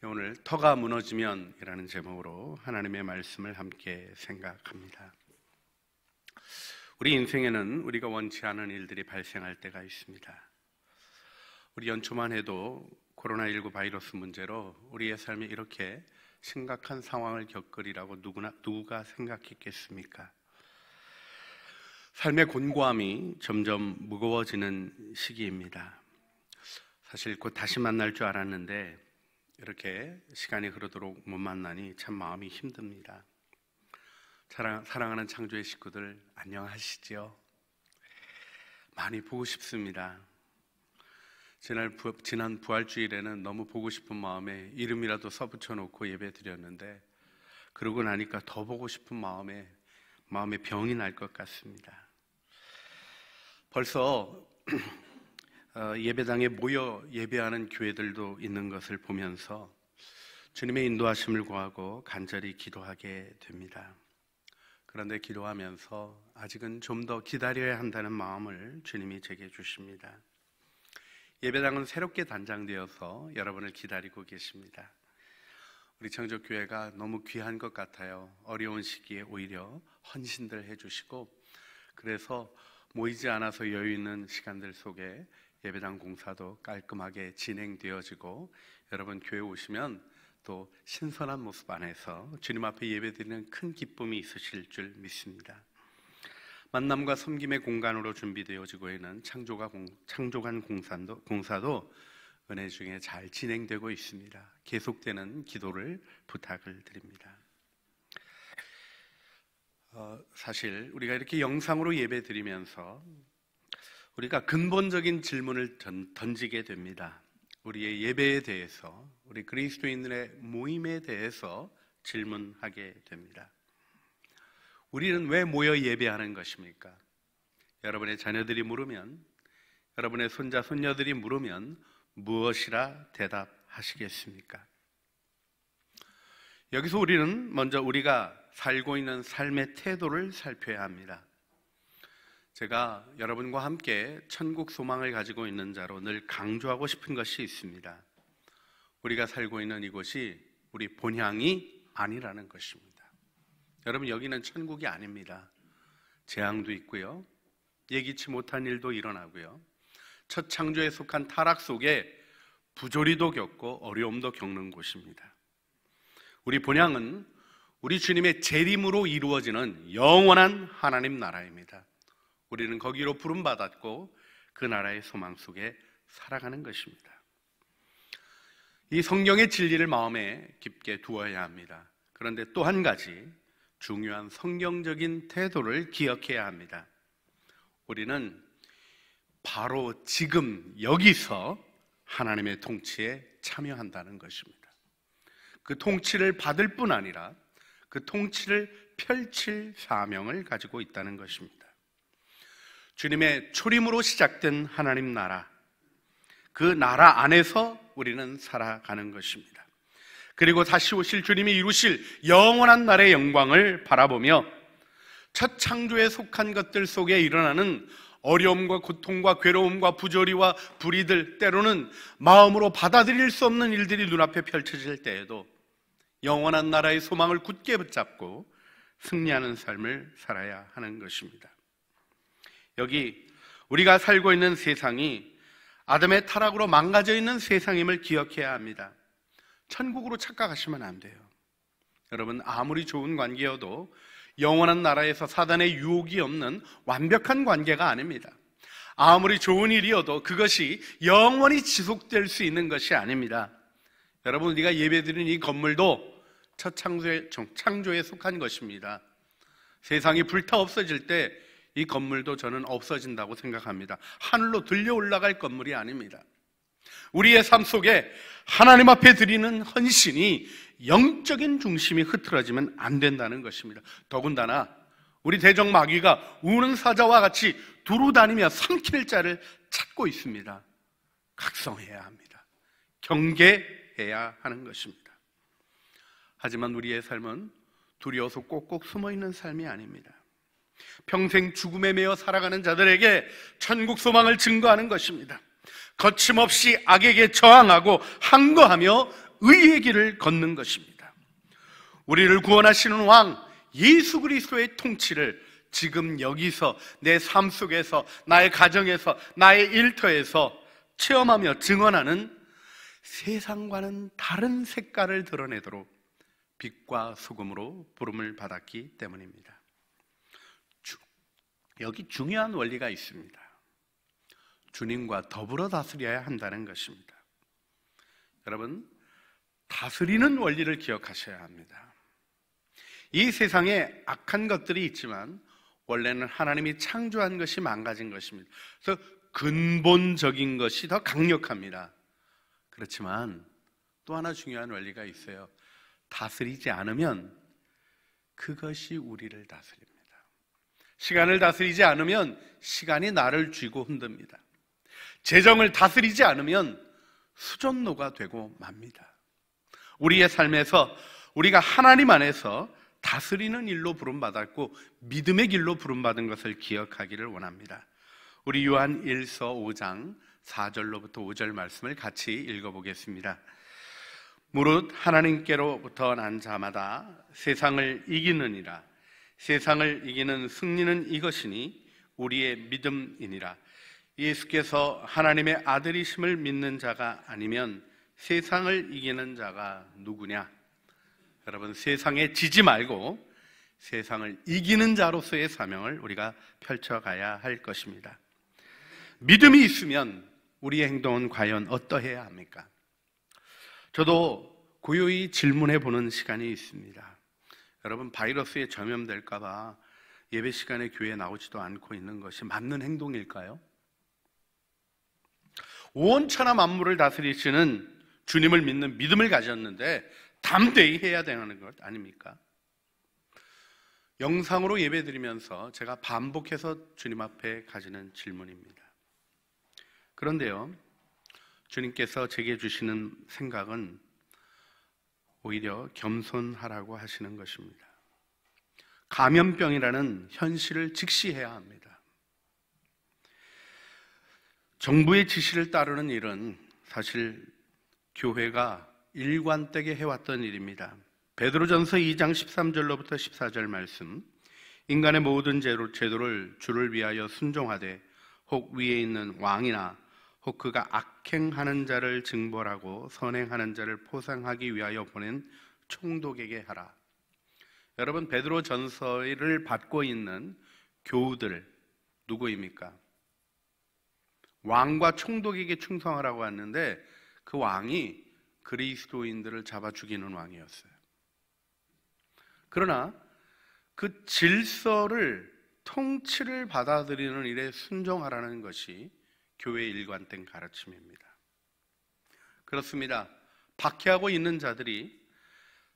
오늘 터가 무너지면이라는 제목으로 하나님의 말씀을 함께 생각합니다. 우리 인생에는 우리가 원치 않은 일들이 발생할 때가 있습니다. 우리 연초만 해도 코로나19 바이러스 문제로 우리의 삶이 이렇게 심각한 상황을 겪으리라고 누가 생각했겠습니까? 삶의 곤고함이 점점 무거워지는 시기입니다. 사실 곧 다시 만날 줄 알았는데 이렇게 시간이 흐르도록 못 만나니 참 마음이 힘듭니다. 사랑하는 창조의 식구들 안녕하시죠? 많이 보고 싶습니다. 지난 부활주일에는 너무 보고 싶은 마음에 이름이라도 써붙여 놓고 예배 드렸는데 그러고 나니까 더 보고 싶은 마음에 병이 날 것 같습니다. 벌써 예배당에 모여 예배하는 교회들도 있는 것을 보면서 주님의 인도하심을 구하고 간절히 기도하게 됩니다. 그런데 기도하면서 아직은 좀 더 기다려야 한다는 마음을 주님이 제게 주십니다. 예배당은 새롭게 단장되어서 여러분을 기다리고 계십니다. 우리 창조교회가 너무 귀한 것 같아요. 어려운 시기에 오히려 헌신들 해주시고, 그래서 모이지 않아서 여유 있는 시간들 속에 예배당 공사도 깔끔하게 진행되어지고, 여러분 교회 오시면 또 신선한 모습 안에서 주님 앞에 예배드리는 큰 기쁨이 있으실 줄 믿습니다. 만남과 섬김의 공간으로 준비되어지고 있는 창조관 공사도 은혜 중에 잘 진행되고 있습니다. 계속되는 기도를 부탁을 드립니다. 사실 우리가 이렇게 영상으로 예배 드리면서 우리가 근본적인 질문을 던지게 됩니다. 우리의 예배에 대해서, 우리 그리스도인들의 모임에 대해서 질문하게 됩니다. 우리는 왜 모여 예배하는 것입니까? 여러분의 자녀들이 물으면, 여러분의 손자, 손녀들이 물으면 무엇이라 대답하시겠습니까? 여기서 우리는 먼저 우리가 살고 있는 삶의 태도를 살펴야 합니다. 제가 여러분과 함께 천국 소망을 가지고 있는 자로 늘 강조하고 싶은 것이 있습니다. 우리가 살고 있는 이곳이 우리 본향이 아니라는 것입니다. 여러분, 여기는 천국이 아닙니다. 재앙도 있고요, 예기치 못한 일도 일어나고요, 첫 창조에 속한 타락 속에 부조리도 겪고 어려움도 겪는 곳입니다. 우리 본향은 우리 주님의 재림으로 이루어지는 영원한 하나님 나라입니다. 우리는 거기로 부름받았고 그 나라의 소망 속에 살아가는 것입니다. 이 성경의 진리를 마음에 깊게 두어야 합니다. 그런데 또 한 가지 중요한 성경적인 태도를 기억해야 합니다. 우리는 바로 지금 여기서 하나님의 통치에 참여한다는 것입니다. 그 통치를 받을 뿐 아니라 그 통치를 펼칠 사명을 가지고 있다는 것입니다. 주님의 초림으로 시작된 하나님 나라, 그 나라 안에서 우리는 살아가는 것입니다. 그리고 다시 오실 주님이 이루실 영원한 나라의 영광을 바라보며 첫 창조에 속한 것들 속에 일어나는 어려움과 고통과 괴로움과 부조리와 불의들, 때로는 마음으로 받아들일 수 없는 일들이 눈앞에 펼쳐질 때에도 영원한 나라의 소망을 굳게 붙잡고 승리하는 삶을 살아야 하는 것입니다. 여기 우리가 살고 있는 세상이 아담의 타락으로 망가져 있는 세상임을 기억해야 합니다. 천국으로 착각하시면 안 돼요. 여러분, 아무리 좋은 관계여도 영원한 나라에서 사단의 유혹이 없는 완벽한 관계가 아닙니다. 아무리 좋은 일이어도 그것이 영원히 지속될 수 있는 것이 아닙니다. 여러분, 우리가 예배드리는 이 건물도 첫 창조에 속한 것입니다. 세상이 불타 없어질 때 이 건물도 저는 없어진다고 생각합니다. 하늘로 들려 올라갈 건물이 아닙니다. 우리의 삶 속에 하나님 앞에 드리는 헌신이 영적인 중심이 흐트러지면 안 된다는 것입니다. 더군다나 우리 대적 마귀가 우는 사자와 같이 두루 다니며 삼킬 자를 찾고 있습니다. 각성해야 합니다. 경계해야 하는 것입니다. 하지만 우리의 삶은 두려워서 꼭꼭 숨어있는 삶이 아닙니다. 평생 죽음에 매여 살아가는 자들에게 천국 소망을 증거하는 것입니다. 거침없이 악에게 저항하고 항거하며 의의 길을 걷는 것입니다. 우리를 구원하시는 왕 예수 그리스도의 통치를 지금 여기서 내 삶 속에서, 나의 가정에서, 나의 일터에서 체험하며 증언하는 세상과는 다른 색깔을 드러내도록 빛과 소금으로 부름을 받았기 때문입니다. 여기 중요한 원리가 있습니다. 주님과 더불어 다스려야 한다는 것입니다. 여러분, 다스리는 원리를 기억하셔야 합니다. 이 세상에 악한 것들이 있지만 원래는 하나님이 창조한 것이 망가진 것입니다. 그래서 근본적인 것이 더 강력합니다. 그렇지만 또 하나 중요한 원리가 있어요. 다스리지 않으면 그것이 우리를 다스립니다. 시간을 다스리지 않으면 시간이 나를 쥐고 흔듭니다. 재정을 다스리지 않으면 수전노가 되고 맙니다. 우리의 삶에서 우리가 하나님 안에서 다스리는 일로 부름받았고 믿음의 길로 부름받은 것을 기억하기를 원합니다. 우리 요한 1서 5장 4절로부터 5절 말씀을 같이 읽어보겠습니다. 무릇 하나님께로부터 난 자마다 세상을 이기느니라. 세상을 이기는 승리는 이것이니 우리의 믿음이니라. 예수께서 하나님의 아들이심을 믿는 자가 아니면 세상을 이기는 자가 누구냐? 여러분, 세상에 지지 말고 세상을 이기는 자로서의 사명을 우리가 펼쳐가야 할 것입니다. 믿음이 있으면 우리의 행동은 과연 어떠해야 합니까? 저도 고요히 질문해 보는 시간이 있습니다. 여러분, 바이러스에 전염될까 봐 예배 시간에 교회에 나오지도 않고 있는 것이 맞는 행동일까요? 온천하 만물을 다스리시는 주님을 믿는 믿음을 가졌는데 담대히 해야 되는 것 아닙니까? 영상으로 예배드리면서 제가 반복해서 주님 앞에 가지는 질문입니다. 그런데요, 주님께서 제게 주시는 생각은 오히려 겸손하라고 하시는 것입니다. 감염병이라는 현실을 직시해야 합니다. 정부의 지시를 따르는 일은 사실 교회가 일관되게 해왔던 일입니다. 베드로전서 2장 13절로부터 14절 말씀, 인간의 모든 제도를 주를 위하여 순종하되 혹 위에 있는 왕이나 혹 그가 악행하는 자를 징벌하고 선행하는 자를 포상하기 위하여 보낸 총독에게 하라. 여러분, 베드로전서를 받고 있는 교우들 누구입니까? 왕과 총독에게 충성하라고 하는데 그 왕이 그리스도인들을 잡아 죽이는 왕이었어요. 그러나 그 질서를, 통치를 받아들이는 일에 순종하라는 것이 교회의 일관된 가르침입니다. 그렇습니다. 박해하고 있는 자들이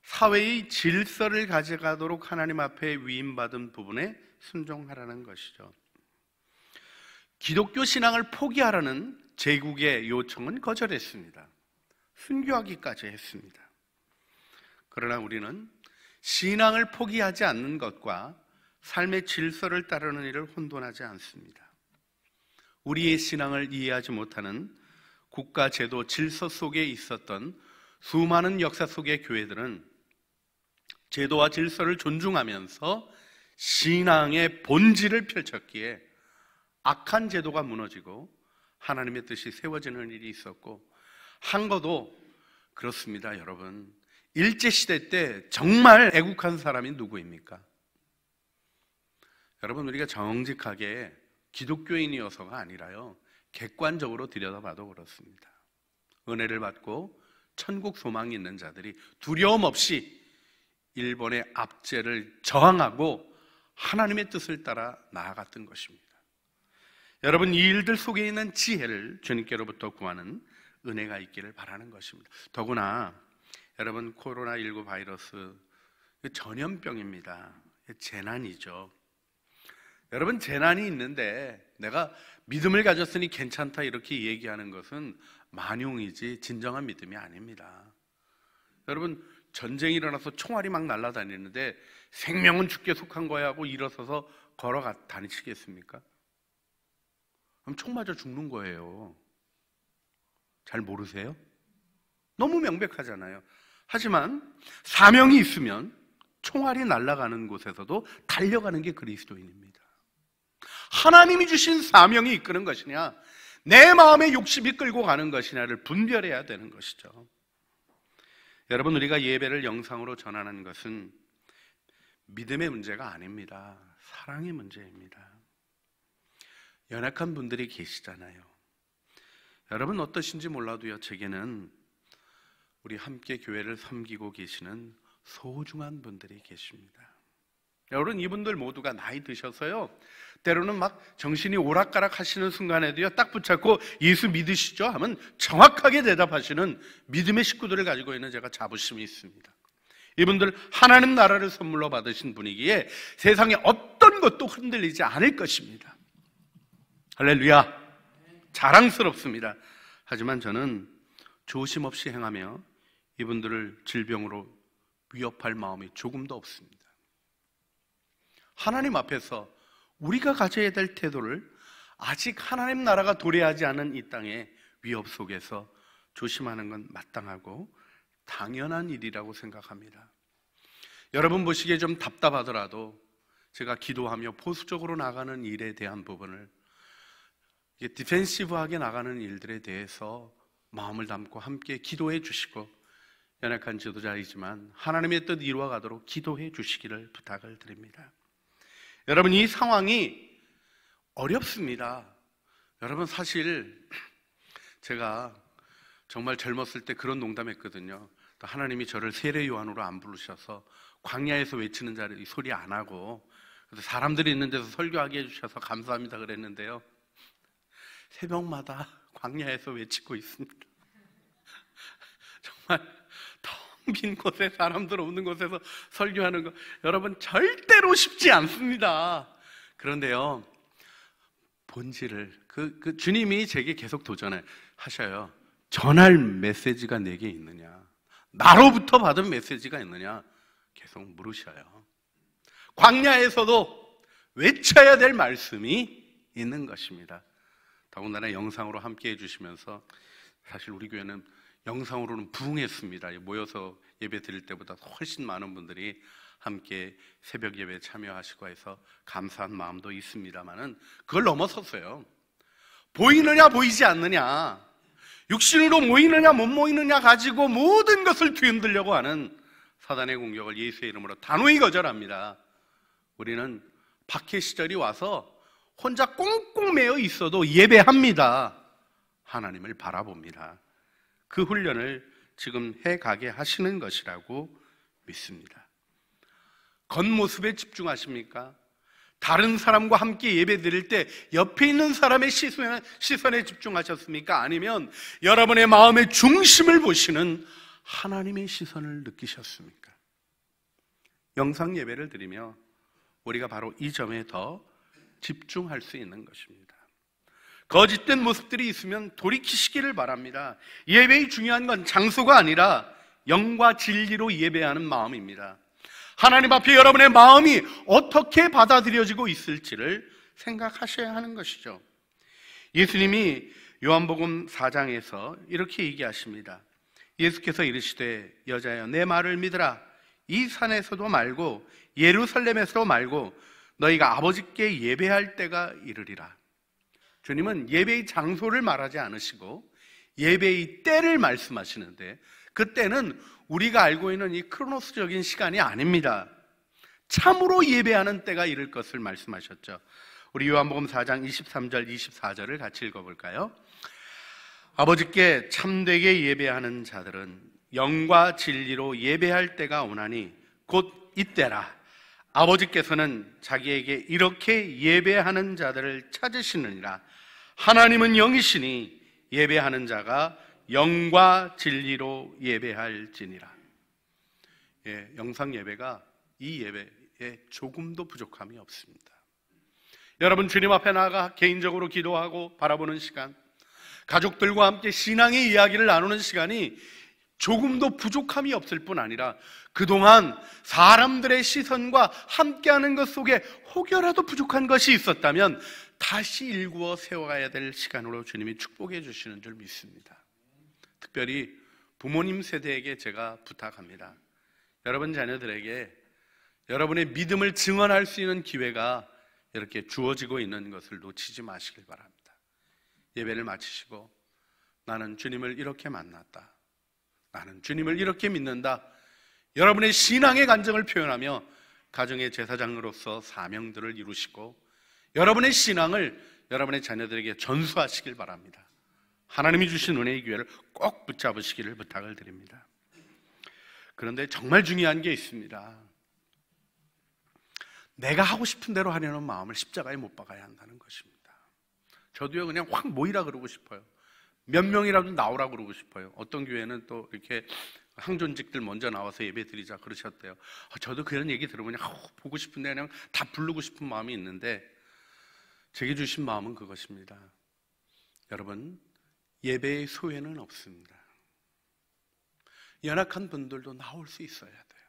사회의 질서를 가져가도록 하나님 앞에 위임받은 부분에 순종하라는 것이죠. 기독교 신앙을 포기하라는 제국의 요청은 거절했습니다. 순교하기까지 했습니다. 그러나 우리는 신앙을 포기하지 않는 것과 삶의 질서를 따르는 일을 혼돈하지 않습니다. 우리의 신앙을 이해하지 못하는 국가 제도 질서 속에 있었던 수많은 역사 속의 교회들은 제도와 질서를 존중하면서 신앙의 본질을 펼쳤기에 악한 제도가 무너지고 하나님의 뜻이 세워지는 일이 있었고, 한거도 그렇습니다. 여러분, 일제시대 때 정말 애국한 사람이 누구입니까? 여러분, 우리가 정직하게 기독교인이어서가 아니라요, 객관적으로 들여다봐도 그렇습니다. 은혜를 받고 천국 소망이 있는 자들이 두려움 없이 일본의 압제를 저항하고 하나님의 뜻을 따라 나아갔던 것입니다. 여러분, 이 일들 속에 있는 지혜를 주님께로부터 구하는 은혜가 있기를 바라는 것입니다. 더구나 여러분, 코로나19 바이러스 전염병입니다. 재난이죠. 여러분, 재난이 있는데 내가 믿음을 가졌으니 괜찮다 이렇게 얘기하는 것은 만용이지 진정한 믿음이 아닙니다. 여러분, 전쟁이 일어나서 총알이 막 날아다니는데 생명은 주께 속한 거야 하고 일어서서 걸어 다니시겠습니까? 그럼 총 맞아 죽는 거예요. 잘 모르세요? 너무 명백하잖아요. 하지만 사명이 있으면 총알이 날아가는 곳에서도 달려가는 게 그리스도인입니다. 하나님이 주신 사명이 이끄는 것이냐, 내 마음의 욕심이 끌고 가는 것이냐를 분별해야 되는 것이죠. 여러분, 우리가 예배를 영상으로 전하는 것은 믿음의 문제가 아닙니다. 사랑의 문제입니다. 연약한 분들이 계시잖아요. 여러분 어떠신지 몰라도요, 제게는 우리 함께 교회를 섬기고 계시는 소중한 분들이 계십니다. 여러분, 이분들 모두가 나이 드셔서요, 때로는 막 정신이 오락가락 하시는 순간에도요, 딱 붙잡고 예수 믿으시죠? 하면 정확하게 대답하시는 믿음의 식구들을 가지고 있는 제가 자부심이 있습니다. 이분들 하나님 나라를 선물로 받으신 분이기에 세상에 어떤 것도 흔들리지 않을 것입니다. 할렐루야! 자랑스럽습니다. 하지만 저는 조심 없이 행하며 이분들을 질병으로 위협할 마음이 조금도 없습니다. 하나님 앞에서 우리가 가져야 될 태도를 아직 하나님 나라가 도래하지 않은 이 땅의 위협 속에서 조심하는 건 마땅하고 당연한 일이라고 생각합니다. 여러분 보시기에 좀 답답하더라도 제가 기도하며 보수적으로 나가는 일에 대한 부분을, 디펜시브하게 나가는 일들에 대해서 마음을 담고 함께 기도해 주시고, 연약한 지도자이지만 하나님의 뜻 이루어가도록 기도해 주시기를 부탁을 드립니다. 여러분, 이 상황이 어렵습니다. 여러분, 사실 제가 정말 젊었을 때 그런 농담했거든요. 또 하나님이 저를 세례 요한으로 안 부르셔서 광야에서 외치는 자를 소리 안 하고 사람들이 있는 데서 설교하게 해주셔서 감사합니다 그랬는데요, 새벽마다 광야에서 외치고 있습니다. 정말 텅 빈 곳에, 사람들 없는 곳에서 설교하는 거 여러분 절대로 쉽지 않습니다. 그런데요, 본질을 그 주님이 제게 계속 도전하셔요. 전할 메시지가 내게 있느냐, 나로부터 받은 메시지가 있느냐 계속 물으셔요. 광야에서도 외쳐야 될 말씀이 있는 것입니다. 더군다나 영상으로 함께 해주시면서, 사실 우리 교회는 영상으로는 부흥했습니다. 모여서 예배 드릴 때보다 훨씬 많은 분들이 함께 새벽 예배에 참여하시고 해서 감사한 마음도 있습니다만은, 그걸 넘어섰어요. 보이느냐 보이지 않느냐, 육신으로 모이느냐 못 모이느냐 가지고 모든 것을 뒤흔들려고 하는 사단의 공격을 예수의 이름으로 단호히 거절합니다. 우리는 박해 시절이 와서 혼자 꽁꽁 매여 있어도 예배합니다. 하나님을 바라봅니다. 그 훈련을 지금 해가게 하시는 것이라고 믿습니다. 겉모습에 집중하십니까? 다른 사람과 함께 예배 드릴 때 옆에 있는 사람의 시선에 집중하셨습니까? 아니면 여러분의 마음의 중심을 보시는 하나님의 시선을 느끼셨습니까? 영상 예배를 드리며 우리가 바로 이 점에 더 집중할 수 있는 것입니다. 거짓된 모습들이 있으면 돌이키시기를 바랍니다. 예배의 중요한 건 장소가 아니라 영과 진리로 예배하는 마음입니다. 하나님 앞에 여러분의 마음이 어떻게 받아들여지고 있을지를 생각하셔야 하는 것이죠. 예수님이 요한복음 4장에서 이렇게 얘기하십니다. 예수께서 이르시되 여자여 내 말을 믿으라. 이 산에서도 말고 예루살렘에서도 말고 너희가 아버지께 예배할 때가 이르리라. 주님은 예배의 장소를 말하지 않으시고 예배의 때를 말씀하시는데, 그 때는 우리가 알고 있는 이 크로노스적인 시간이 아닙니다. 참으로 예배하는 때가 이를 것을 말씀하셨죠. 우리 요한복음 4장 23절 24절을 같이 읽어볼까요? 아버지께 참되게 예배하는 자들은 영과 진리로 예배할 때가 오나니 곧 이때라. 아버지께서는 자기에게 이렇게 예배하는 자들을 찾으시느니라. 하나님은 영이시니 예배하는 자가 영과 진리로 예배할지니라. 영상 예배가 이 예배에 조금도 부족함이 없습니다. 여러분, 주님 앞에 나아가 개인적으로 기도하고 바라보는 시간, 가족들과 함께 신앙의 이야기를 나누는 시간이 조금도 부족함이 없을 뿐 아니라 그동안 사람들의 시선과 함께하는 것 속에 혹여라도 부족한 것이 있었다면 다시 일구어 세워가야 될 시간으로 주님이 축복해 주시는 줄 믿습니다. 특별히 부모님 세대에게 제가 부탁합니다. 여러분 자녀들에게 여러분의 믿음을 증언할 수 있는 기회가 이렇게 주어지고 있는 것을 놓치지 마시길 바랍니다. 예배를 마치시고 나는 주님을 이렇게 만났다, 나는 주님을 이렇게 믿는다, 여러분의 신앙의 간증을 표현하며 가정의 제사장으로서 사명들을 이루시고 여러분의 신앙을 여러분의 자녀들에게 전수하시길 바랍니다. 하나님이 주신 은혜의 기회를 꼭 붙잡으시기를 부탁을 드립니다. 그런데 정말 중요한 게 있습니다. 내가 하고 싶은 대로 하려는 마음을 십자가에 못 박아야 한다는 것입니다. 저도요, 그냥 확 모이라 그러고 싶어요. 몇 명이라도 나오라 그러고 싶어요. 어떤 교회는 또 이렇게 항존직들 먼저 나와서 예배 드리자 그러셨대요. 저도 그런 얘기 들으면 보고 싶은데 그냥 다 부르고 싶은 마음이 있는데, 제게 주신 마음은 그것입니다. 여러분, 예배의 소외는 없습니다. 연약한 분들도 나올 수 있어야 돼요.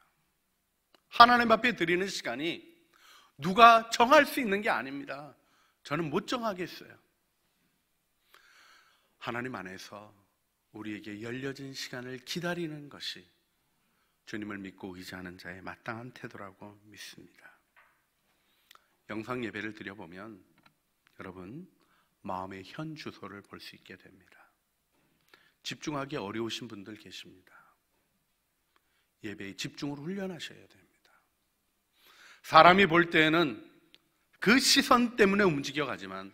하나님 앞에 드리는 시간이 누가 정할 수 있는 게 아닙니다. 저는 못 정하겠어요. 하나님 안에서 우리에게 열려진 시간을 기다리는 것이 주님을 믿고 의지하는 자의 마땅한 태도라고 믿습니다. 영상 예배를 드려보면 여러분, 마음의 현 주소를 볼 수 있게 됩니다. 집중하기 어려우신 분들 계십니다. 예배에 집중으로 훈련하셔야 됩니다. 사람이 볼 때에는 그 시선 때문에 움직여가지만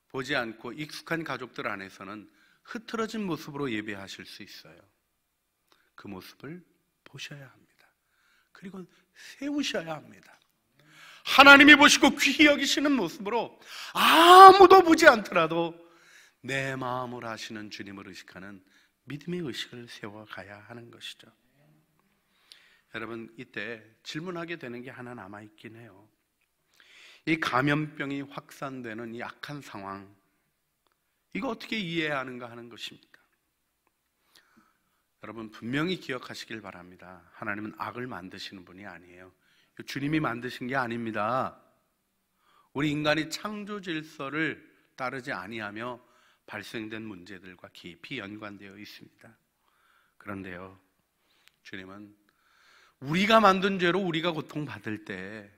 보지 않고 익숙한 가족들 안에서는 흐트러진 모습으로 예배하실 수 있어요. 그 모습을 보셔야 합니다. 그리고 세우셔야 합니다. 하나님이 보시고 귀히 여기시는 모습으로 아무도 보지 않더라도 내 마음을 아시는 주님을 의식하는 믿음의 의식을 세워가야 하는 것이죠. 여러분, 이때 질문하게 되는 게 하나 남아있긴 해요. 이 감염병이 확산되는 이 악한 상황, 이거 어떻게 이해해야 하는가 하는 것입니다. 여러분, 분명히 기억하시길 바랍니다. 하나님은 악을 만드시는 분이 아니에요. 주님이 만드신 게 아닙니다. 우리 인간이 창조 질서를 따르지 아니하며 발생된 문제들과 깊이 연관되어 있습니다. 그런데요, 주님은 우리가 만든 죄로 우리가 고통받을 때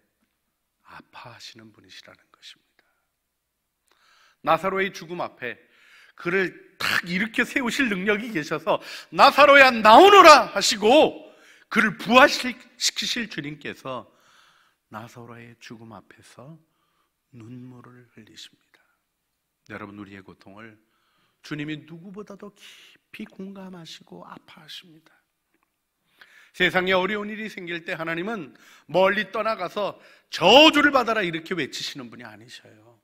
아파하시는 분이시라는 것입니다. 나사로의 죽음 앞에 그를 탁 일으켜 세우실 능력이 계셔서 나사로야 나오너라 하시고 그를 부활시키실 주님께서 나사로의 죽음 앞에서 눈물을 흘리십니다. 여러분, 우리의 고통을 주님이 누구보다도 깊이 공감하시고 아파하십니다. 세상에 어려운 일이 생길 때 하나님은 멀리 떠나가서 저주를 받아라 이렇게 외치시는 분이 아니셔요.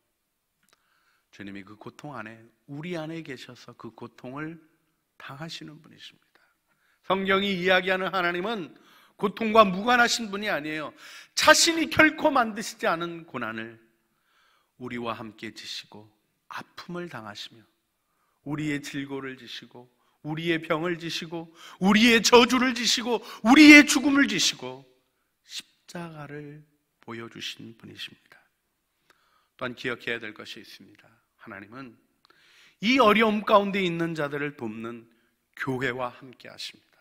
주님이 그 고통 안에, 우리 안에 계셔서 그 고통을 당하시는 분이십니다. 성경이 이야기하는 하나님은 고통과 무관하신 분이 아니에요. 자신이 결코 만드시지 않은 고난을 우리와 함께 지시고 아픔을 당하시며 우리의 질고를 지시고 우리의 병을 지시고 우리의 저주를 지시고 우리의 죽음을 지시고 십자가를 보여주신 분이십니다. 또한 기억해야 될 것이 있습니다. 하나님은 이 어려움 가운데 있는 자들을 돕는 교회와 함께 하십니다.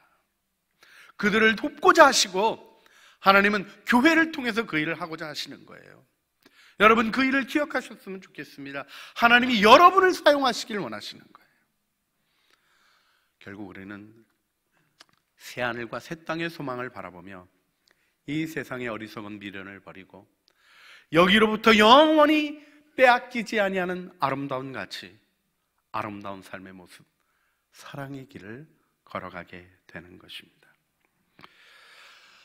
그들을 돕고자 하시고 하나님은 교회를 통해서 그 일을 하고자 하시는 거예요. 여러분, 그 일을 기억하셨으면 좋겠습니다. 하나님이 여러분을 사용하시길 원하시는 거예요. 결국 우리는 새하늘과 새 땅의 소망을 바라보며 이 세상의 어리석은 미련을 버리고 여기로부터 영원히 빼앗기지 아니하는 아름다운 가치, 아름다운 삶의 모습, 사랑의 길을 걸어가게 되는 것입니다.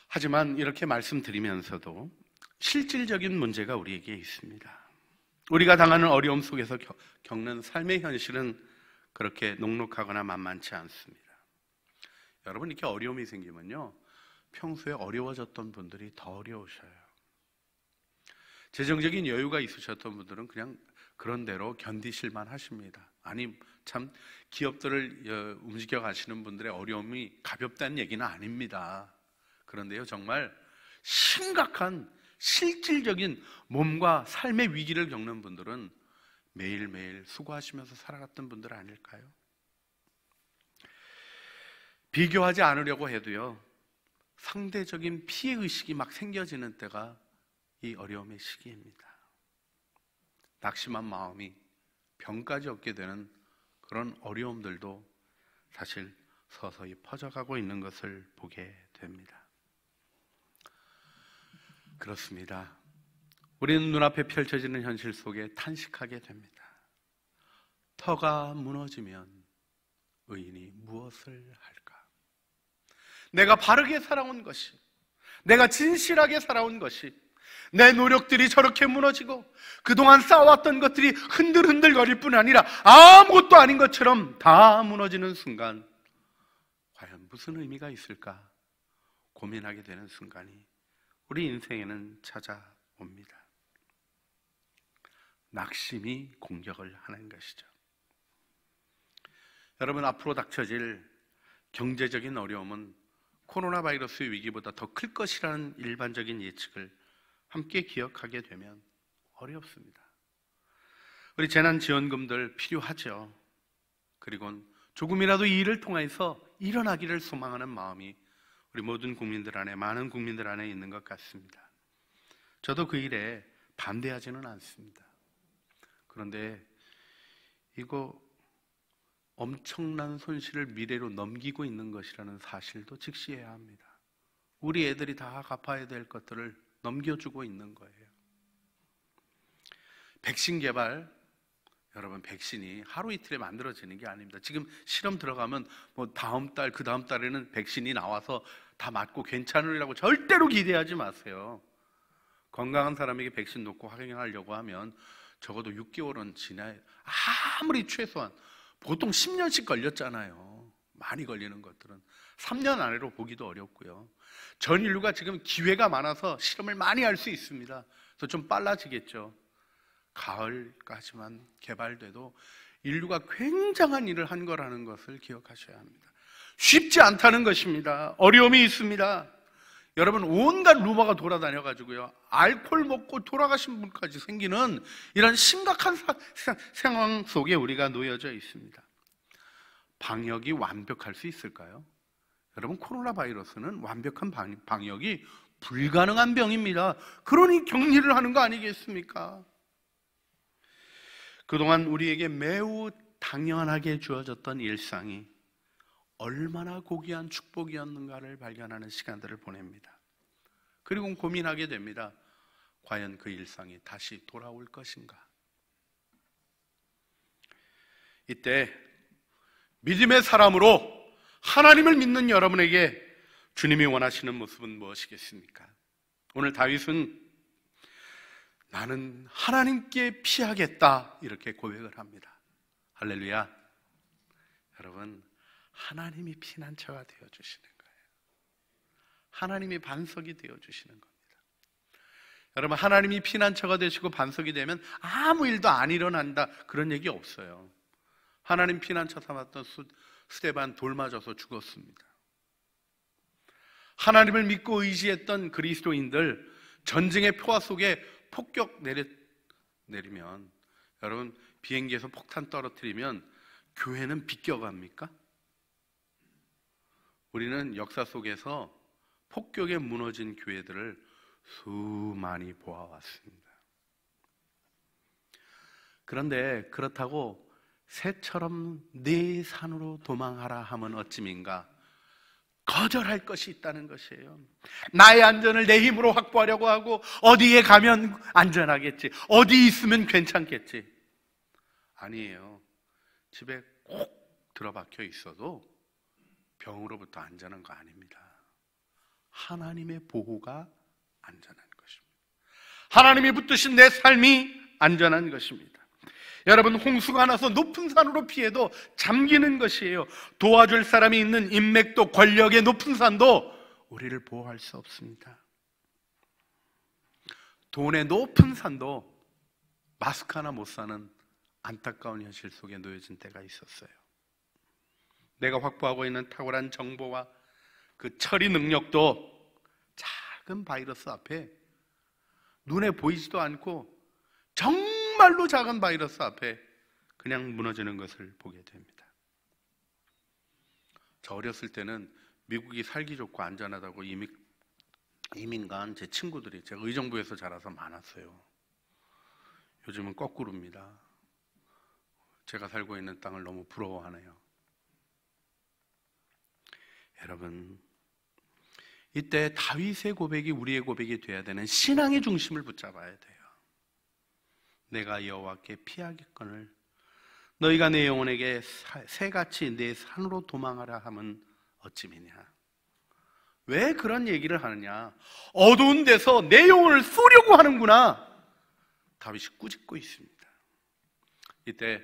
하지만 이렇게 말씀드리면서도 실질적인 문제가 우리에게 있습니다. 우리가 당하는 어려움 속에서 겪는 삶의 현실은 그렇게 녹록하거나 만만치 않습니다. 여러분, 이렇게 어려움이 생기면요, 평소에 어려워졌던 분들이 더 어려우셔요. 재정적인 여유가 있으셨던 분들은 그냥 그런 대로 견디실만 하십니다. 아니, 참 기업들을 움직여 가시는 분들의 어려움이 가볍다는 얘기는 아닙니다. 그런데요, 정말 심각한 실질적인 몸과 삶의 위기를 겪는 분들은 매일매일 수고하시면서 살아갔던 분들 아닐까요? 비교하지 않으려고 해도요, 상대적인 피해의식이 막 생겨지는 때가 이 어려움의 시기입니다. 낙심한 마음이 병까지 얻게 되는 그런 어려움들도 사실 서서히 퍼져가고 있는 것을 보게 됩니다. 그렇습니다. 우리는 눈앞에 펼쳐지는 현실 속에 탄식하게 됩니다. 터가 무너지면 의인이 무엇을 할까? 내가 바르게 살아온 것이, 내가 진실하게 살아온 것이, 내 노력들이 저렇게 무너지고 그동안 쌓아왔던 것들이 흔들흔들거릴 뿐 아니라 아무것도 아닌 것처럼 다 무너지는 순간 과연 무슨 의미가 있을까 고민하게 되는 순간이 우리 인생에는 찾아옵니다. 낙심이 공격을 하는 것이죠. 여러분, 앞으로 닥쳐질 경제적인 어려움은 코로나 바이러스 위기보다 더 클 것이라는 일반적인 예측을 함께 기억하게 되면 어렵습니다. 우리 재난지원금들 필요하죠. 그리고 조금이라도 이 일을 통해서 일어나기를 소망하는 마음이 우리 모든 국민들 안에, 많은 국민들 안에 있는 것 같습니다. 저도 그 일에 반대하지는 않습니다. 그런데 이거 엄청난 손실을 미래로 넘기고 있는 것이라는 사실도 직시해야 합니다. 우리 애들이 다 갚아야 될 것들을 넘겨주고 있는 거예요. 백신 개발, 여러분, 백신이 하루 이틀에 만들어지는 게 아닙니다. 지금 실험 들어가면 뭐 다음 달, 그 다음 달에는 백신이 나와서 다 맞고 괜찮으리라고 절대로 기대하지 마세요. 건강한 사람에게 백신 놓고 확인하려고 하면 적어도 6개월은 지나야, 아무리 최소한 보통 10년씩 걸렸잖아요. 많이 걸리는 것들은 3년 안으로 보기도 어렵고요. 전 인류가 지금 기회가 많아서 실험을 많이 할 수 있습니다. 그래서 좀 빨라지겠죠. 가을까지만 개발돼도 인류가 굉장한 일을 한 거라는 것을 기억하셔야 합니다. 쉽지 않다는 것입니다. 어려움이 있습니다. 여러분, 온갖 루머가 돌아다녀가지고요, 알코올 먹고 돌아가신 분까지 생기는 이런 심각한 상황 속에 우리가 놓여져 있습니다. 방역이 완벽할 수 있을까요? 여러분, 코로나 바이러스는 완벽한 방역이 불가능한 병입니다. 그러니 격리를 하는 거 아니겠습니까? 그동안 우리에게 매우 당연하게 주어졌던 일상이 얼마나 고귀한 축복이었는가를 발견하는 시간들을 보냅니다. 그리고 고민하게 됩니다. 과연 그 일상이 다시 돌아올 것인가? 이때 믿음의 사람으로 하나님을 믿는 여러분에게 주님이 원하시는 모습은 무엇이겠습니까? 오늘 다윗은 나는 하나님께 피하겠다, 이렇게 고백을 합니다. 할렐루야. 여러분, 하나님이 피난처가 되어주시는 거예요. 하나님이 반석이 되어주시는 겁니다. 여러분, 하나님이 피난처가 되시고 반석이 되면 아무 일도 안 일어난다, 그런 얘기 없어요. 하나님 피난처 삼았던 스데반 돌 맞아서 죽었습니다. 하나님을 믿고 의지했던 그리스도인들 전쟁의 표화 속에 폭격 내리면, 여러분, 비행기에서 폭탄 떨어뜨리면 교회는 비껴갑니까? 우리는 역사 속에서 폭격에 무너진 교회들을 수많이 보아왔습니다. 그런데 그렇다고 새처럼 네 산으로 도망하라 하면 어찌민가? 거절할 것이 있다는 것이에요. 나의 안전을 내 힘으로 확보하려고 하고, 어디에 가면 안전하겠지, 어디 있으면 괜찮겠지. 아니에요. 집에 꼭 들어박혀 있어도 병으로부터 안전한 거 아닙니다. 하나님의 보호가 안전한 것입니다. 하나님이 붙드신 내 삶이 안전한 것입니다. 여러분, 홍수가 나서 높은 산으로 피해도 잠기는 것이에요. 도와줄 사람이 있는 인맥도 권력의 높은 산도 우리를 보호할 수 없습니다. 돈의 높은 산도 마스크 하나 못 사는 안타까운 현실 속에 놓여진 때가 있었어요. 내가 확보하고 있는 탁월한 정보와 그 처리 능력도 작은 바이러스 앞에, 눈에 보이지도 않고 정말로 작은 바이러스 앞에 그냥 무너지는 것을 보게 됩니다. 저 어렸을 때는 미국이 살기 좋고 안전하다고 이민 간 제 친구들이, 제가 의정부에서 자라서 많았어요. 요즘은 거꾸로입니다. 제가 살고 있는 땅을 너무 부러워하네요. 여러분, 이때 다윗의 고백이 우리의 고백이 돼야 되는 신앙의 중심을 붙잡아야 돼요. 내가 여호와께 피하겠거늘 너희가 내 영혼에게 새같이 내 산으로 도망하라 함은 어찌미냐. 왜 그런 얘기를 하느냐? 어두운 데서 내 영혼을 쏘려고 하는구나. 다윗이 꾸짖고 있습니다. 이때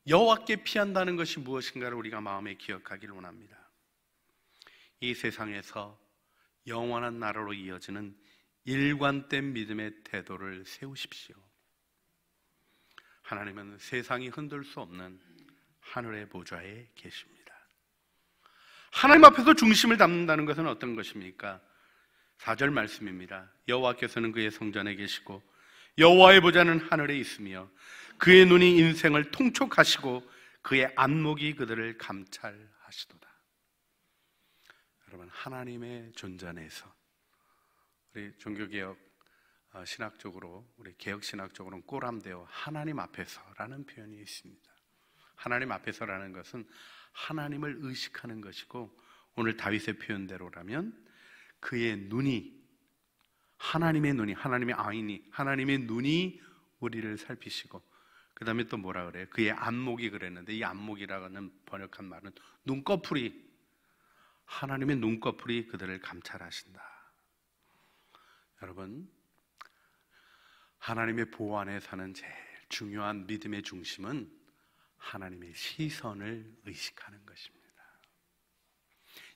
여호와께 피한다는 것이 무엇인가를 우리가 마음에 기억하기를 원합니다. 이 세상에서 영원한 나라로 이어지는 일관된 믿음의 태도를 세우십시오. 하나님은 세상이 흔들 수 없는 하늘의 보좌에 계십니다. 하나님 앞에서 중심을 담는다는 것은 어떤 것입니까? 4절 말씀입니다. 여호와께서는 그의 성전에 계시고 여호와의 보좌는 하늘에 있으며 그의 눈이 인생을 통촉하시고 그의 안목이 그들을 감찰하시도다. 여러분, 하나님의 존재 안에서 우리 종교개혁 신학적으로, 우리 개혁신학적으로는 꼬람되어 하나님 앞에서라는 표현이 있습니다. 하나님 앞에서라는 것은 하나님을 의식하는 것이고, 오늘 다윗의 표현대로라면 그의 눈이, 하나님의 눈이, 하나님의 아인이, 하나님의 눈이 우리를 살피시고, 그 다음에 또 뭐라 그래요? 그의 안목이 그랬는데, 이 안목이라는 번역한 말은 눈꺼풀이, 하나님의 눈꺼풀이 그들을 감찰하신다. 여러분, 하나님의 보호 안에 사는 제일 중요한 믿음의 중심은 하나님의 시선을 의식하는 것입니다.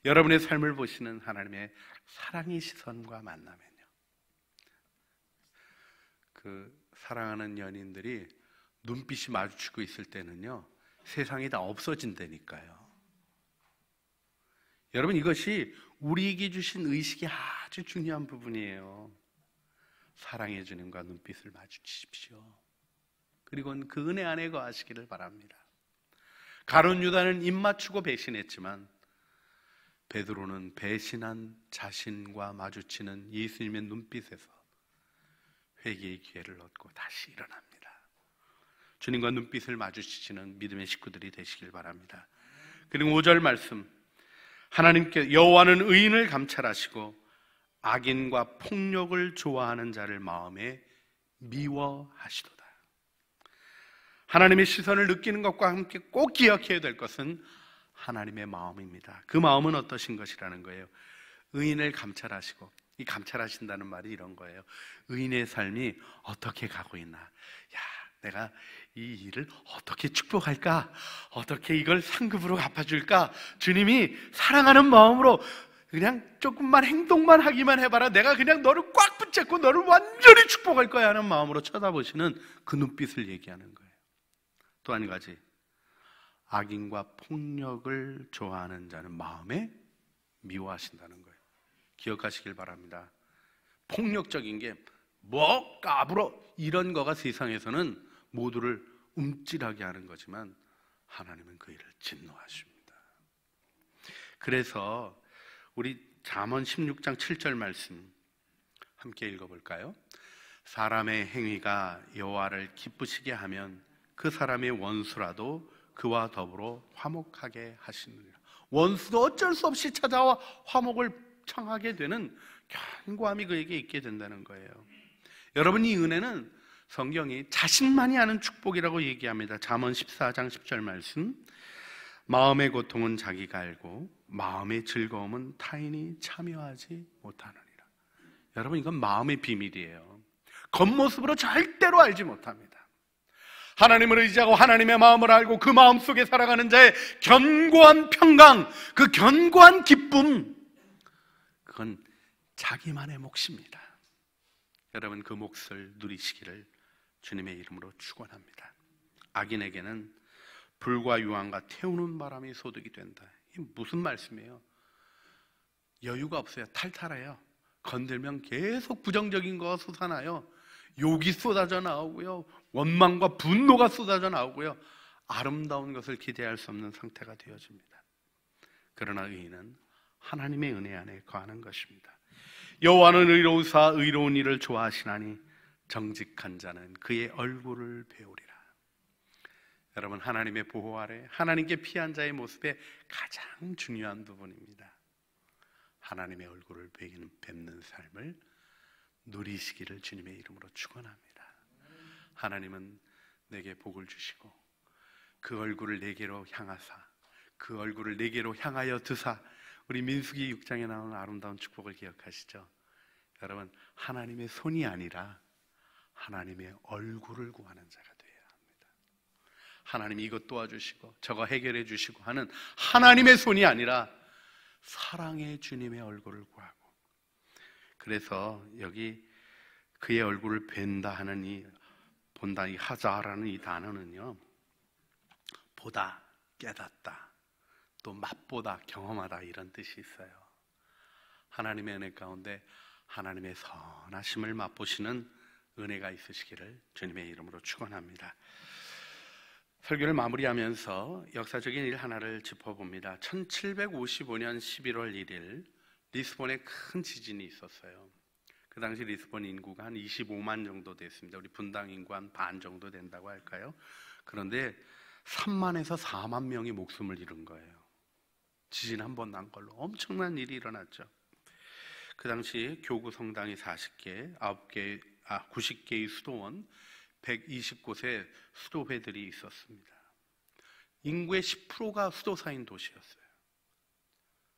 여러분의 삶을 보시는 하나님의 사랑의 시선과 만나면요, 그 사랑하는 연인들이 눈빛이 마주치고 있을 때는요, 세상이 다 없어진다니까요. 여러분, 이것이 우리에게 주신 의식이 아주 중요한 부분이에요. 사랑의 주님과 눈빛을 마주치십시오. 그리고 그 은혜 안에 거하시기를 바랍니다. 가룟 유다는 입 맞추고 배신했지만 베드로는 배신한 자신과 마주치는 예수님의 눈빛에서 회개의 기회를 얻고 다시 일어납니다. 주님과 눈빛을 마주치시는 믿음의 식구들이 되시길 바랍니다. 그리고 5절 말씀, 하나님께 여호와는 의인을 감찰하시고 악인과 폭력을 좋아하는 자를 마음에 미워하시도다. 하나님의 시선을 느끼는 것과 함께 꼭 기억해야 될 것은 하나님의 마음입니다. 그 마음은 어떠신 것이라는 거예요. 의인을 감찰하시고, 이 감찰하신다는 말이 이런 거예요. 의인의 삶이 어떻게 가고 있나, 야, 내가 이 일을 어떻게 축복할까, 어떻게 이걸 상급으로 갚아줄까, 주님이 사랑하는 마음으로 그냥 조금만 행동만 하기만 해봐라, 내가 그냥 너를 꽉 붙잡고 너를 완전히 축복할 거야 하는 마음으로 쳐다보시는 그 눈빛을 얘기하는 거예요. 또 한 가지, 악인과 폭력을 좋아하는 자는 마음에 미워하신다는 거예요. 기억하시길 바랍니다. 폭력적인 게 뭐 까불어 이런 거가 세상에서는 모두를 움찔하게 하는 거지만 하나님은 그 일을 진노하십니다. 그래서 우리 잠언 16장 7절 말씀 함께 읽어볼까요? 사람의 행위가 여호와를 기쁘시게 하면 그 사람의 원수라도 그와 더불어 화목하게 하시느니라. 원수도 어쩔 수 없이 찾아와 화목을 청하게 되는 견고함이 그에게 있게 된다는 거예요. 여러분, 이 은혜는 성경이 자신만이 아는 축복이라고 얘기합니다. 잠언 14장 10절 말씀, 마음의 고통은 자기가 알고 마음의 즐거움은 타인이 참여하지 못하느니라. 여러분, 이건 마음의 비밀이에요. 겉모습으로 절대로 알지 못합니다. 하나님을 의지하고 하나님의 마음을 알고 그 마음 속에 살아가는 자의 견고한 평강, 그 견고한 기쁨, 그건 자기만의 몫입니다. 여러분, 그 몫을 누리시기를 주님의 이름으로 축원합니다. 악인에게는 불과 유황과 태우는 바람이 소득이 된다. 이게 무슨 말씀이에요? 여유가 없어요. 탈탈해요. 건들면 계속 부정적인 거가 솟아나요. 욕이 쏟아져 나오고요, 원망과 분노가 쏟아져 나오고요, 아름다운 것을 기대할 수 없는 상태가 되어집니다. 그러나 의인은 하나님의 은혜 안에 거하는 것입니다. 여호와는 의로우사 의로운 일을 좋아하시나니 정직한 자는 그의 얼굴을 배우리라. 여러분, 하나님의 보호 아래 하나님께 피한 자의 모습의 가장 중요한 부분입니다. 하나님의 얼굴을 뵙는 삶을 누리시기를 주님의 이름으로 축원합니다. 하나님은 내게 복을 주시고 그 얼굴을 내게로 향하사 그 얼굴을 내게로 향하여 드사, 우리 민수기 6장에 나오는 아름다운 축복을 기억하시죠? 여러분, 하나님의 손이 아니라 하나님의 얼굴을 구하는 자가 되어야 합니다. 하나님이 이것 도와주시고 저거 해결해 주시고 하는 하나님의 손이 아니라 사랑의 주님의 얼굴을 구하고, 그래서 여기 그의 얼굴을 뵌다 하는 이 본다, 이 하자라는 이 단어는요, 보다, 깨닫다, 또 맛보다, 경험하다, 이런 뜻이 있어요. 하나님의 은혜 가운데 하나님의 선하심을 맛보시는 은혜가 있으시기를 주님의 이름으로 축원합니다. 설교를 마무리하면서 역사적인 일 하나를 짚어봅니다. 1755년 11월 1일 리스본에 큰 지진이 있었어요. 그 당시 리스본 인구가 한 25만 정도 됐습니다. 우리 분당 인구 한 반 정도 된다고 할까요? 그런데 3만에서 4만 명이 목숨을 잃은 거예요. 지진 한 번 난 걸로 엄청난 일이 일어났죠. 그 당시 교구 성당이 40개, 90개의 수도원, 120곳의 수도회들이 있었습니다. 인구의 10%가 수도사인 도시였어요.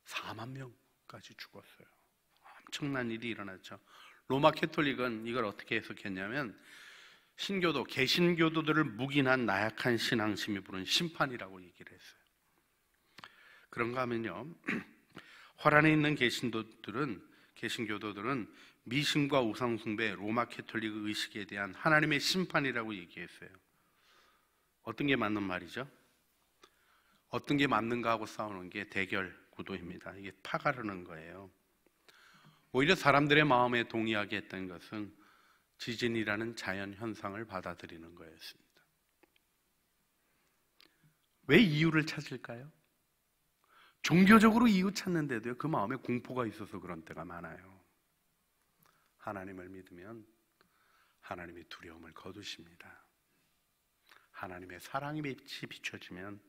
4만 명까지 죽었어요. 엄청난 일이 일어났죠. 로마 캐톨릭은 이걸 어떻게 해석했냐면 신교도, 개신교도들을 묵인한 나약한 신앙심이 부른 심판이라고 얘기를 했어요. 그런가 하면요, 화란에 있는 개신교도들은 미신과 우상숭배, 로마 캐톨릭 의식에 대한 하나님의 심판이라고 얘기했어요. 어떤 게 맞는 말이죠? 어떤 게 맞는가 하고 싸우는 게 대결 구도입니다. 이게 파가르는 거예요. 오히려 사람들의 마음에 동의하게 했던 것은 지진이라는 자연 현상을 받아들이는 거였습니다. 왜 이유를 찾을까요? 종교적으로 이유 찾는데도요, 그 마음에 공포가 있어서 그런 때가 많아요. 하나님을 믿으면 하나님의 두려움을 거두십니다. 하나님의 사랑의 빛이 비춰지면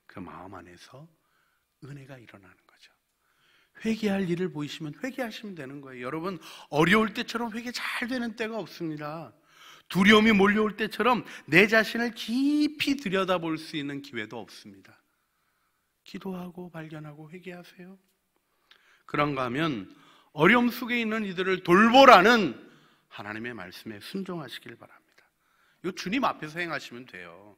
그 마음 안에서 은혜가 일어나는 거죠. 회개할 일을 보이시면 회개하시면 되는 거예요. 여러분, 어려울 때처럼 회개 잘 되는 때가 없습니다. 두려움이 몰려올 때처럼 내 자신을 깊이 들여다볼 수 있는 기회도 없습니다. 기도하고 발견하고 회개하세요. 그런가 하면 어려움 속에 있는 이들을 돌보라는 하나님의 말씀에 순종하시길 바랍니다. 이거 주님 앞에서 행하시면 돼요.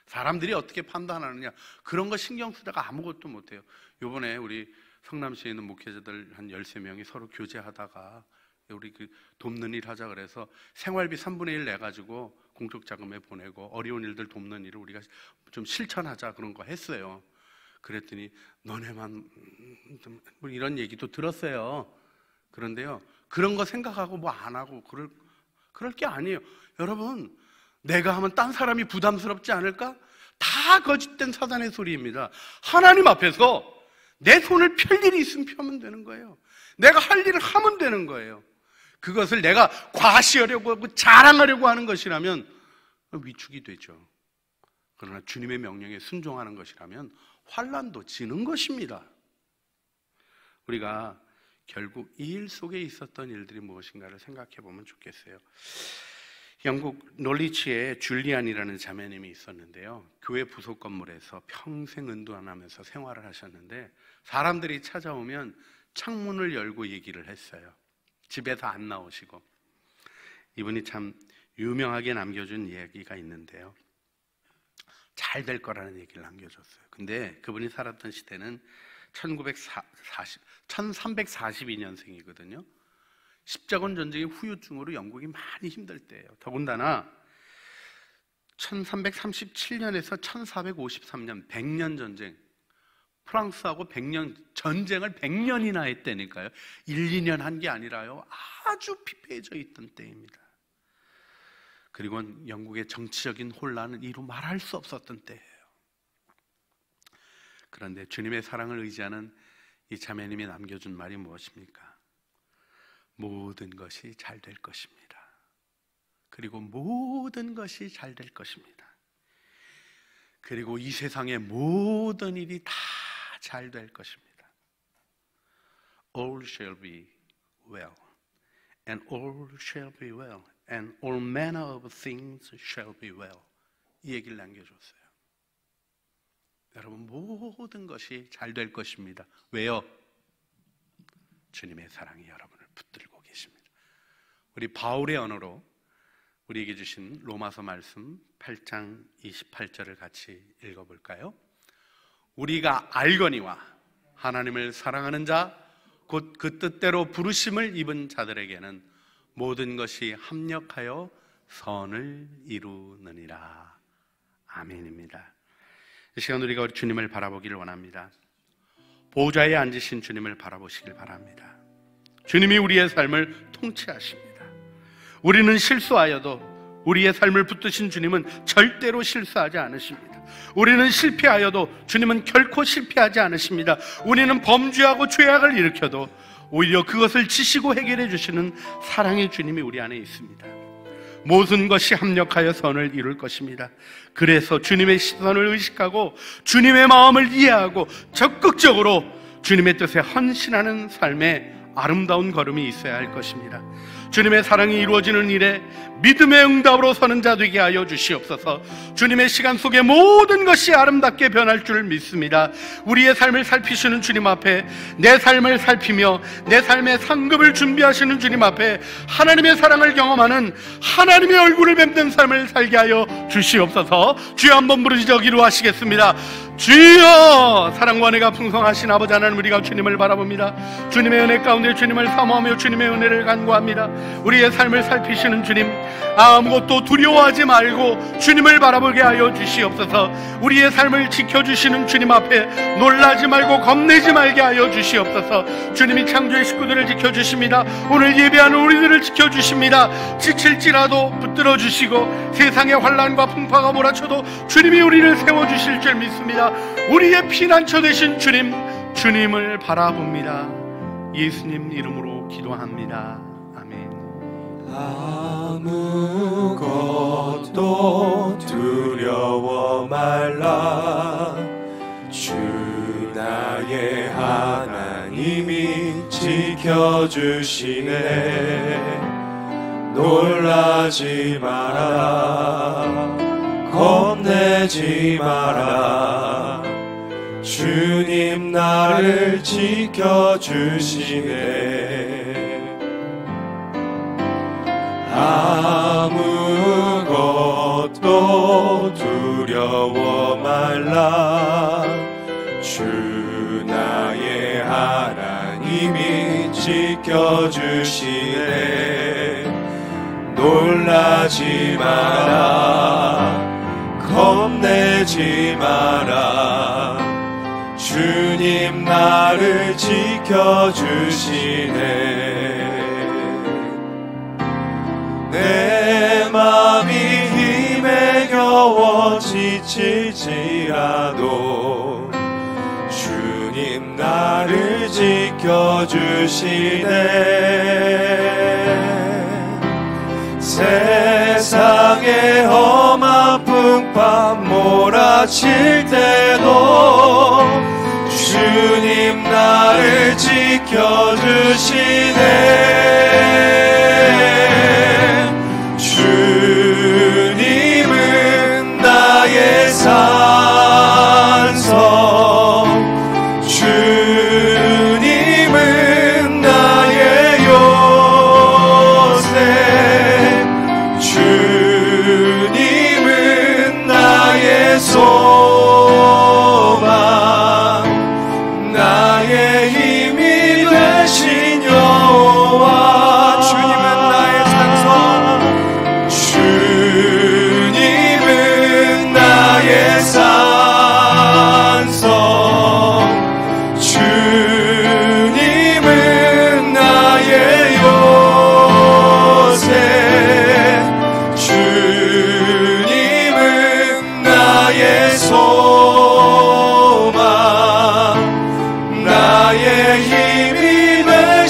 사람들이 어떻게 판단하느냐, 그런 거 신경 쓰다가 아무것도 못해요. 이번에 우리 성남시에 있는 목회자들 한 13명이 서로 교제하다가 우리 그 돕는 일 하자 그래서 생활비 3분의 1 내가지고 공적 자금에 보내고 어려운 일들 돕는 일을 우리가 좀 실천하자, 그런 거 했어요. 그랬더니 너네만 뭐 이런 얘기도 들었어요. 그런데요, 그런 거 생각하고 뭐 안 하고 그럴 게 아니에요. 여러분, 내가 하면 딴 사람이 부담스럽지 않을까? 다 거짓된 사단의 소리입니다. 하나님 앞에서 내 손을 펼 일이 있으면 펴면 되는 거예요. 내가 할 일을 하면 되는 거예요. 그것을 내가 과시하려고 하고 자랑하려고 하는 것이라면 위축이 되죠. 그러나 주님의 명령에 순종하는 것이라면 환난도 지는 것입니다. 우리가 결국 이 일 속에 있었던 일들이 무엇인가를 생각해 보면 좋겠어요. 영국 놀리치에 줄리안이라는 자매님이 있었는데요, 교회 부속 건물에서 평생 은둔하면서 생활을 하셨는데 사람들이 찾아오면 창문을 열고 얘기를 했어요. 집에서 안 나오시고. 이분이 참 유명하게 남겨준 이야기가 있는데요, 잘 될 거라는 얘기를 남겨줬어요. 근데 그분이 살았던 시대는 1342년생이거든요. 십자군 전쟁의 후유증으로 영국이 많이 힘들 때예요. 더군다나 1337년에서 1453년 100년 전쟁, 프랑스하고 전쟁을 100년이나 했다니까요. 1, 2년 한 게 아니라요, 아주 피폐해져 있던 때입니다. 그리고 영국의 정치적인 혼란은 이루 말할 수 없었던 때예요. 그런데 주님의 사랑을 의지하는 이 자매님이 남겨준 말이 무엇입니까? 모든 것이 잘 될 것입니다. 그리고 모든 것이 잘 될 것입니다. 그리고 이 세상의 모든 일이 다 잘 될 것입니다. All shall be well, and all shall be well, and all manner of things shall be well. 이 얘기를 남겨줬어요. 여러분, 모든 것이 잘 될 것입니다. 왜요? 주님의 사랑이 여러분을 붙들고 계십니다. 우리 바울의 언어로 우리에게 주신 로마서 말씀 8장 28절을 같이 읽어볼까요? 우리가 알거니와 하나님을 사랑하는 자 곧 그 뜻대로 부르심을 입은 자들에게는 모든 것이 합력하여 선을 이루느니라. 아멘입니다. 이 시간 우리가 우리 주님을 바라보기를 원합니다. 보좌에 앉으신 주님을 바라보시길 바랍니다. 주님이 우리의 삶을 통치하십니다. 우리는 실수하여도 우리의 삶을 붙드신 주님은 절대로 실수하지 않으십니다. 우리는 실패하여도 주님은 결코 실패하지 않으십니다. 우리는 범죄하고 죄악을 일으켜도 오히려 그것을 지시고 해결해 주시는 사랑의 주님이 우리 안에 있습니다. 모든 것이 합력하여 선을 이룰 것입니다. 그래서 주님의 시선을 의식하고 주님의 마음을 이해하고 적극적으로 주님의 뜻에 헌신하는 삶에 아름다운 걸음이 있어야 할 것입니다. 주님의 사랑이 이루어지는 일에 믿음의 응답으로 서는 자 되게 하여 주시옵소서. 주님의 시간 속에 모든 것이 아름답게 변할 줄 믿습니다. 우리의 삶을 살피시는 주님 앞에 내 삶을 살피며 내 삶의 상급을 준비하시는 주님 앞에 하나님의 사랑을 경험하는 하나님의 얼굴을 뵙는 삶을 살게 하여 주시옵소서. 주여 한번 부르짖어 기도하시겠습니다. 주여, 사랑과 은혜가 풍성하신 아버지 하나님, 우리가 주님을 바라봅니다. 주님의 은혜 가운데 주님을 사모하며 주님의 은혜를 간구합니다. 우리의 삶을 살피시는 주님, 아무것도 두려워하지 말고 주님을 바라보게 하여 주시옵소서. 우리의 삶을 지켜주시는 주님 앞에 놀라지 말고 겁내지 말게 하여 주시옵소서. 주님이 창조의 식구들을 지켜주십니다. 오늘 예배하는 우리들을 지켜주십니다. 지칠지라도 붙들어 주시고 세상의 환난과 풍파가 몰아쳐도 주님이 우리를 세워주실 줄 믿습니다. 우리의 피난처 되신 주님, 주님을 바라봅니다. 예수님 이름으로 기도합니다. 아멘. 아무것도 두려워 말라. 주 나의 하나님이 지켜주시네. 놀라지 마라. 겁내지 마라. 주님 나를 지켜주시네. 아무것도 두려워 말라. 주 나의 하나님이 지켜주시네. 놀라지 마라. 겁내지 마라. 주님 나를 지켜주시네. 내 맘이 힘에 겨워 지칠지라도 주님 나를 지켜주시네. 세상에 험한 풍파 몰아칠 때도 주님 나를 지켜주시네. 주님은 나의 산성, 주님은 나의 요새, 주님은 나의 소망, 나의 힘이 되신 여호와.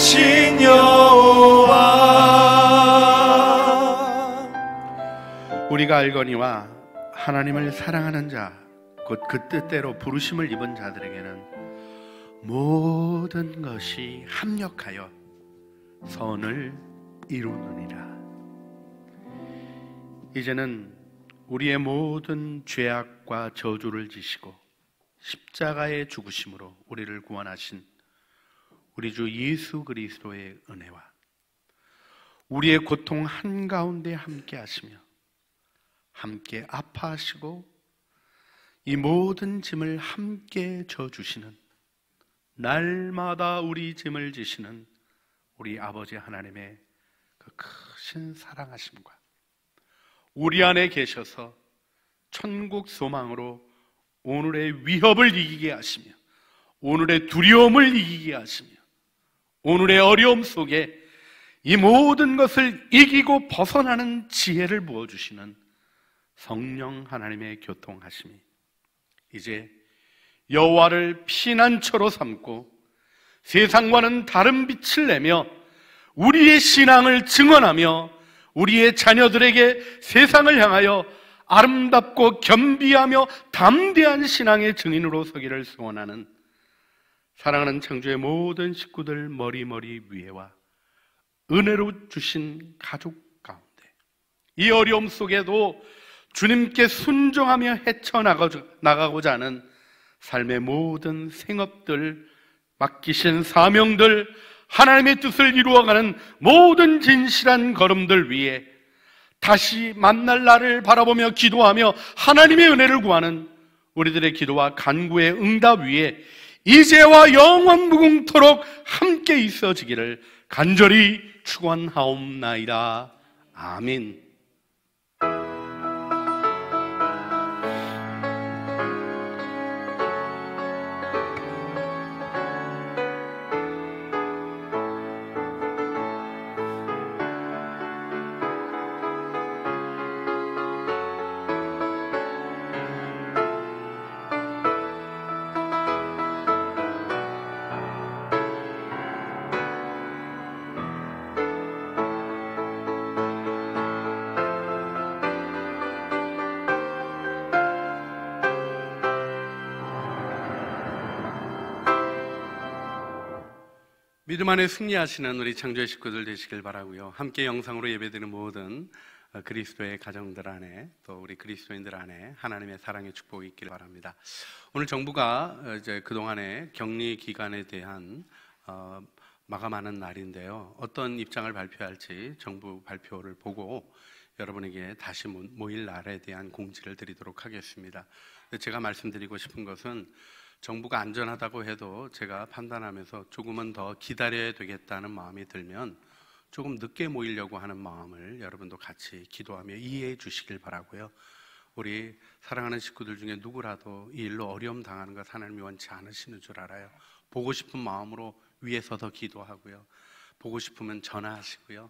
크신 여호와. 우리가 알거니와 하나님을 사랑하는 자 곧 그 뜻대로 부르심을 입은 자들에게는 모든 것이 합력하여 선을 이루느니라. 이제는 우리의 모든 죄악과 저주를 지시고 십자가의 죽으심으로 우리를 구원하신 우리 주 예수 그리스도의 은혜와 우리의 고통 한가운데 함께 하시며 함께 아파하시고 이 모든 짐을 함께 져주시는, 날마다 우리 짐을 지시는 우리 아버지 하나님의 그 크신 사랑하심과 우리 안에 계셔서 천국 소망으로 오늘의 위협을 이기게 하시며 오늘의 두려움을 이기게 하시며 오늘의 어려움 속에 이 모든 것을 이기고 벗어나는 지혜를 부어주시는 성령 하나님의 교통하심이 이제 여호와를 피난처로 삼고 세상과는 다른 빛을 내며 우리의 신앙을 증언하며 우리의 자녀들에게 세상을 향하여 아름답고 겸비하며 담대한 신앙의 증인으로 서기를 소원하는 사랑하는 창조의 모든 식구들 머리머리 위에와 은혜로 주신 가족 가운데 이 어려움 속에도 주님께 순종하며 헤쳐나가고자 하는 삶의 모든 생업들, 맡기신 사명들, 하나님의 뜻을 이루어가는 모든 진실한 걸음들 위에 다시 만날 날을 바라보며 기도하며 하나님의 은혜를 구하는 우리들의 기도와 간구의 응답 위에 이제와 영원 무궁토록 함께 있어지기를 간절히 축원하옵나이다. 아멘. 믿음 안에 승리하시는 우리 창조의 식구들 되시길 바라고요. 함께 영상으로 예배드리는 모든 그리스도의 가정들 안에 또 우리 그리스도인들 안에 하나님의 사랑의 축복이 있길 바랍니다. 오늘 정부가 이제 그동안의 격리 기간에 대한 마감하는 날인데요. 어떤 입장을 발표할지 정부 발표를 보고 여러분에게 다시 모일 날에 대한 공지를 드리도록 하겠습니다. 제가 말씀드리고 싶은 것은 정부가 안전하다고 해도 제가 판단하면서 조금은 더 기다려야 되겠다는 마음이 들면 조금 늦게 모이려고 하는 마음을 여러분도 같이 기도하며 이해해 주시길 바라고요. 우리 사랑하는 식구들 중에 누구라도 이 일로 어려움 당하는 것 하나님이 원치 않으시는 줄 알아요. 보고 싶은 마음으로 위에서 더 기도하고요. 보고 싶으면 전화하시고요.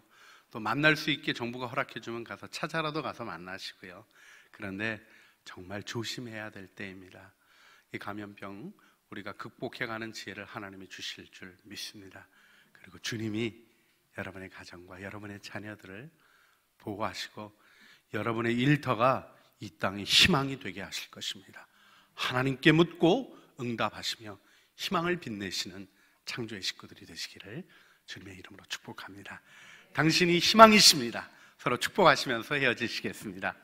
또 만날 수 있게 정부가 허락해 주면 가서 찾아라도 가서 만나시고요. 그런데 정말 조심해야 될 때입니다. 이 감염병 우리가 극복해가는 지혜를 하나님이 주실 줄 믿습니다. 그리고 주님이 여러분의 가정과 여러분의 자녀들을 보호하시고 여러분의 일터가 이 땅의 희망이 되게 하실 것입니다. 하나님께 묻고 응답하시며 희망을 빛내시는 창조의 식구들이 되시기를 주님의 이름으로 축복합니다. 당신이 희망이십니다. 서로 축복하시면서 헤어지시겠습니다.